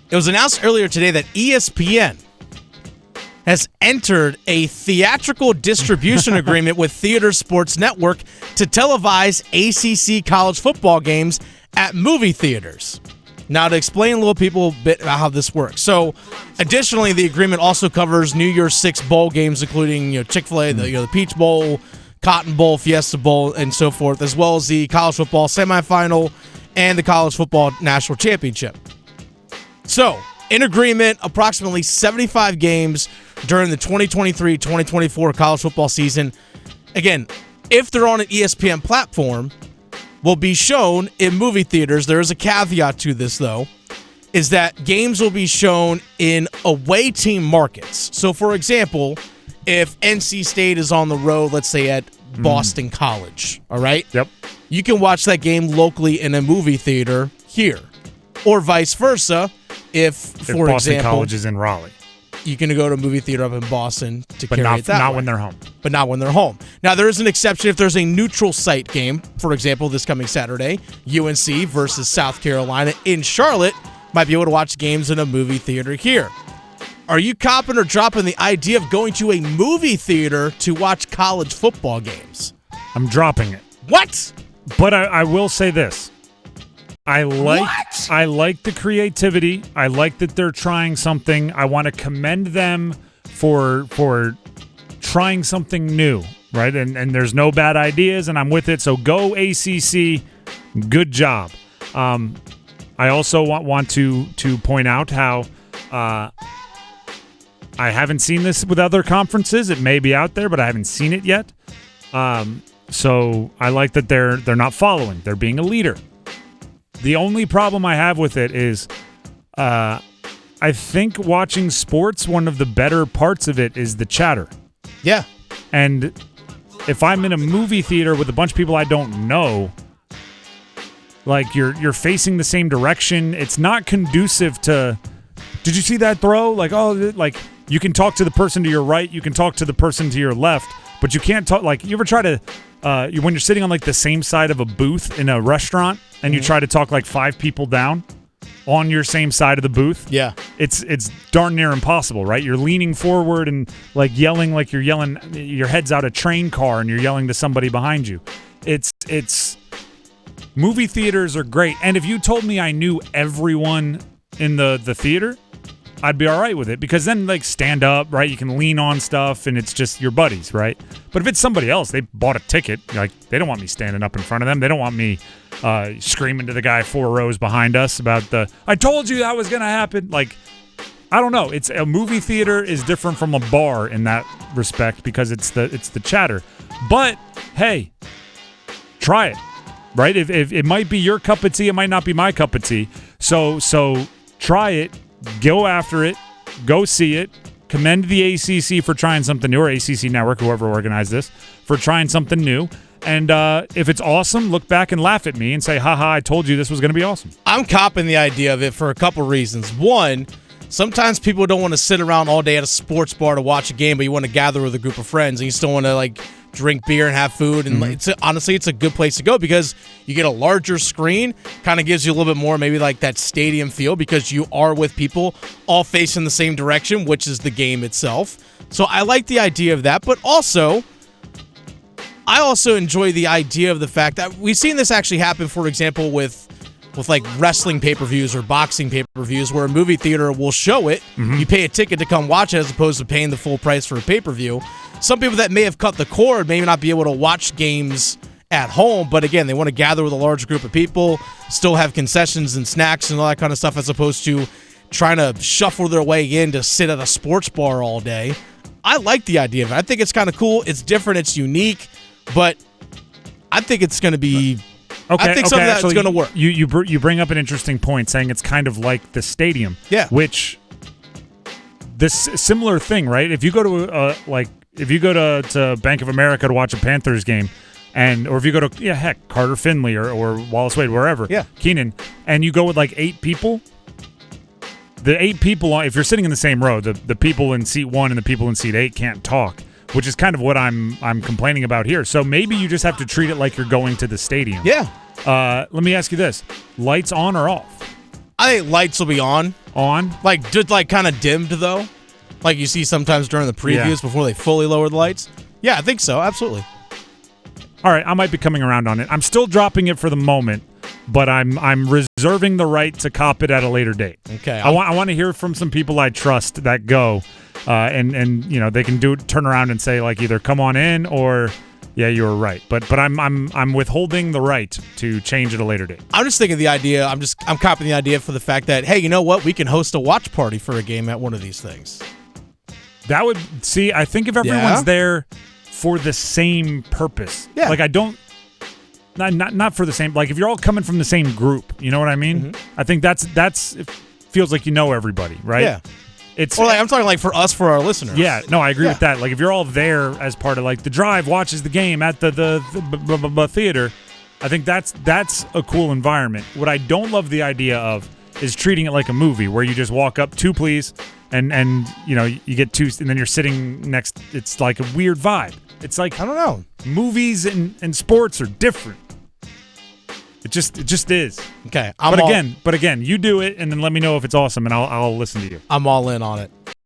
It was announced earlier today that ESPN has entered a theatrical distribution agreement with Theater Sports Network to televise ACC college football games at movie theaters. Now, to explain a little people a bit about how this works. So, additionally, the agreement also covers New Year's Six bowl games, including Chick-fil-A, the Peach Bowl, Cotton Bowl, Fiesta Bowl, and so forth, as well as the college football semifinal and the college football national championship. So, in agreement, approximately 75 games during the 2023-2024 college football season. Again, if they're on an ESPN platform, will be shown in movie theaters. There is a caveat to this, though, is that games will be shown in away team markets. So, for example, if NC State is on the road, let's say at Boston College, all right? Yep. You can watch that game locally in a movie theater here. Or vice versa, if for Boston example, College is in Raleigh. You can go to a movie theater up in Boston to carry it that way. Not when they're home. But not when they're home. Now, there is an exception if there's a neutral site game. For example, this coming Saturday, UNC versus South Carolina in Charlotte, might be able to watch games in a movie theater here. Are you copping or dropping the idea of going to a movie theater to watch college football games? I'm dropping it. What? But I will say this. I like the creativity. I like that they're trying something. I want to commend them for trying something new, right? And there's no bad ideas, and I'm with it. So go ACC. Good job. I also want to point out how I haven't seen this with other conferences. It may be out there, but I haven't seen it yet. So I like that they're not following. They're being a leader. The only problem I have with it is I think watching sports, one of the better parts of it is the chatter. Yeah. And if I'm in a movie theater with a bunch of people I don't know, like you're facing the same direction, it's not conducive to, did you see that throw? Like you can talk to the person to your right, you can talk to the person to your left, but you can't talk, like you ever try to, when you're sitting on like the same side of a booth in a restaurant and you try to talk like 5 people down on your same side of the booth. Yeah. It's darn near impossible, right? You're leaning forward and like yelling like you're yelling, your head's out a train car and you're yelling to somebody behind you. It's movie theaters are great. And if you told me I knew everyone in the theater, I'd be all right with it because then like stand up, right? You can lean on stuff and it's just your buddies, right? But if it's somebody else, they bought a ticket, like they don't want me standing up in front of them. They don't want me screaming to the guy 4 rows behind us about I told you that was going to happen. Like, I don't know. It's a movie theater is different from a bar in that respect because it's the chatter. But hey, try it, right? If it might be your cup of tea, it might not be my cup of tea. So try it. Go after it. Go see it. Commend the ACC for trying something new, or ACC Network, whoever organized this, for trying something new. And if it's awesome, look back and laugh at me and say, haha, I told you this was going to be awesome. I'm copping the idea of it for a couple reasons. One, sometimes people don't want to sit around all day at a sports bar to watch a game, but you want to gather with a group of friends and you still want to like drink beer and have food. And honestly, it's a good place to go because you get a larger screen, kind of gives you a little bit more maybe like that stadium feel because you are with people all facing the same direction, which is the game itself. So I like the idea of that, but I also enjoy the idea of the fact that we've seen this actually happen, for example, with like wrestling pay-per-views or boxing pay-per-views where a movie theater will show it. You pay a ticket to come watch it as opposed to paying the full price for a pay-per-view. Some people that may have cut the cord may not be able to watch games at home, but again, they want to gather with a large group of people, still have concessions and snacks and all that kind of stuff as opposed to trying to shuffle their way in to sit at a sports bar all day. I like the idea of it. I think it's kind of cool. It's different. It's unique, but I think it's going to be... I think something that's going to work. You bring up an interesting point, saying it's kind of like the stadium. Yeah. Which this similar thing, right? If you go to Bank of America to watch a Panthers game, or if you go to Carter Finley or Wallace Wade, wherever, Keenan, and you go with like 8 people. The 8 people, if you're sitting in the same row, the people in seat 1 and the people in seat 8 can't talk, which is kind of what I'm complaining about here. So maybe you just have to treat it like you're going to the stadium. Yeah. Let me ask you this. Lights on or off? I think lights will be on. On? Just kind of dimmed, though. Like you see sometimes during the previews before they fully lower the lights. Yeah, I think so. Absolutely. All right, I might be coming around on it. I'm still dropping it for the moment, but I'm reserving the right to cop it at a later date. Okay. I want to hear from some people I trust that go, and they can turn around and say like either come on in or yeah, you were right. But I'm withholding the right to change at a later date. I'm just thinking the idea. I'm copying the idea for the fact that hey, you know what? We can host a watch party for a game at one of these things. That would see. I think if everyone's there for the same purpose, like I don't, not for the same. Like if you're all coming from the same group, you know what I mean? Mm-hmm. I think that's. It feels like you know everybody, right? Yeah. It's or like, I'm talking like for us, for our listeners. Yeah. No, I agree with that. Like if you're all there as part of like the drive, watches the game at the theater. I think that's a cool environment. What I don't love the idea of is treating it like a movie where you just walk up, 2 please, and you get 2 and then you're sitting next. It's like a weird vibe. It's like I don't know. Movies and sports are different. It just is. Okay. But again, you do it and then let me know if it's awesome and I'll listen to you. I'm all in on it.